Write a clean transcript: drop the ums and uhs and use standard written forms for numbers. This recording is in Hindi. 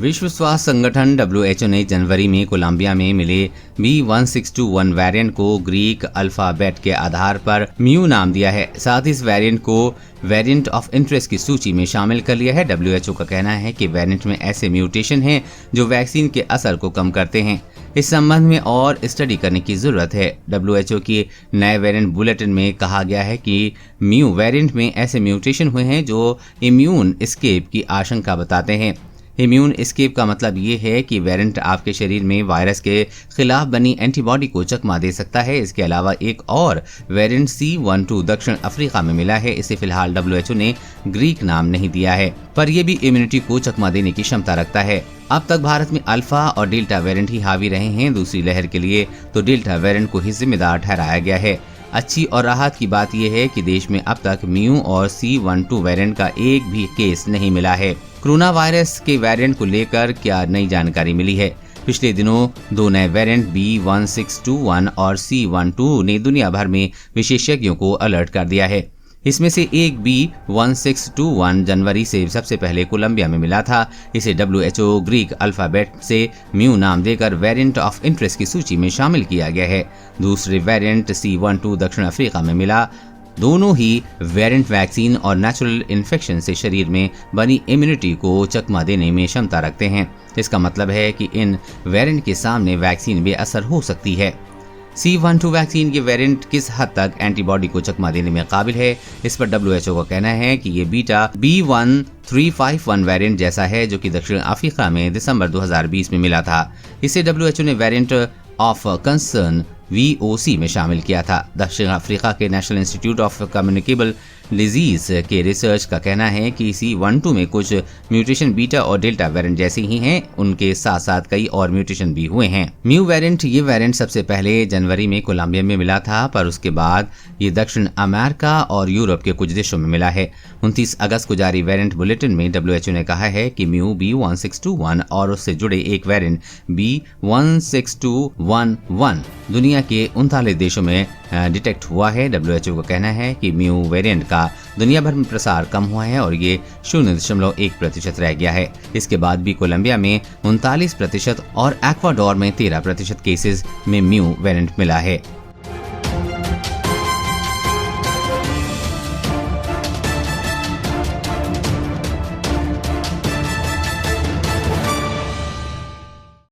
विश्व स्वास्थ्य संगठन WHO ने जनवरी में कोलंबिया में मिले B1621 वेरिएंट को ग्रीक अल्फाबेट के आधार पर म्यू नाम दिया है। साथ ही इस वेरिएंट को वेरिएंट ऑफ इंटरेस्ट की सूची में शामिल कर लिया है। WHO का कहना है कि वेरिएंट में ऐसे म्यूटेशन हैं जो वैक्सीन के असर को कम करते हैं। इस संबंध में और स्टडी करने की जरूरत है। WHO की नए वेरिएंट बुलेटिन में कहा गया है कि म्यू वेरिएंट में ऐसे म्यूटेशन हुए हैं जो इम्यून एस्केप की आशंका बताते हैं। इम्यून एस्केप का मतलब ये है कि वेरिएंट आपके शरीर में वायरस के खिलाफ बनी एंटीबॉडी को चकमा दे सकता है। इसके अलावा एक और वेरिएंट C12 दक्षिण अफ्रीका में मिला है। इसे फिलहाल WHO ने ग्रीक नाम नहीं दिया है, पर यह भी इम्यूनिटी को चकमा देने की क्षमता रखता है। अब तक भारत में अल्फा और डेल्टा वेरिएंट ही हावी रहे हैं। दूसरी लहर के लिए तो डेल्टा वेरिएंट को ही जिम्मेदार ठहराया गया है। अच्छी और राहत की बात यह है कि देश में अब तक म्यू और C12 वेरिएंट का एक भी केस नहीं मिला है। कोरोना वायरस के वेरिएंट को लेकर क्या नई जानकारी मिली है? पिछले दिनों दो नए वेरिएंट B1621 और C12 ने दुनिया भर में विशेषज्ञों को अलर्ट कर दिया है। इसमें से एक B1621 जनवरी से सबसे पहले कोलंबिया में मिला था। इसे WHO ग्रीक अल्फाबेट से म्यू नाम देकर वेरिएंट ऑफ इंटरेस्ट की सूची में शामिल किया गया है। दूसरे वेरिएंट C12 दक्षिण अफ्रीका में मिला। दोनों ही वेरिएंट वैक्सीन और नेचुरल इन्फेक्शन से शरीर में बनी इम्यूनिटी को चकमा देने में क्षमता रखते हैं। इसका मतलब है कि इन वेरिएंट के सामने वैक्सीन बेअसर हो सकती है। C12 वैक्सीन के वेरिएंट किस हद तक एंटीबॉडी को चकमा देने में काबिल है, इस पर WHO का कहना है कि ये बीटा B1351 वेरिएंट जैसा है जो कि दक्षिण अफ्रीका में दिसंबर 2020 में मिला था। इसे WHO ने वेरिएंट ऑफ कंसर्न VOC में शामिल किया था। दक्षिण अफ्रीका के national institute of communicable disease के रिसर्च का कहना है कि C12 में कुछ म्यूटेशन बीटा और डेल्टा वेरिएंट जैसे ही हैं, उनके साथ साथ कई और म्यूटेशन भी हुए हैं। म्यू वेरिएंट ये वेरिएंट सबसे पहले जनवरी में कोलंबिया में मिला था, पर उसके बाद ये दक्षिण अमेरिका और यूरोप के कुछ देशों में मिला है। 29 अगस्त को जारी वेरिएंट बुलेटिन में WHO ने कहा है कि म्यू B1621 और उससे जुड़े एक वेरिएंट B16211 दुनिया के 39 देशों में डिटेक्ट हुआ है। WHO का कहना है कि म्यू वेरिएंट का दुनिया भर में प्रसार कम हुआ है और ये 0.1% रह गया है। इसके बाद भी कोलंबिया में 39% और एक्वाडोर में 13% केसेस में म्यू वेरिएंट मिला है।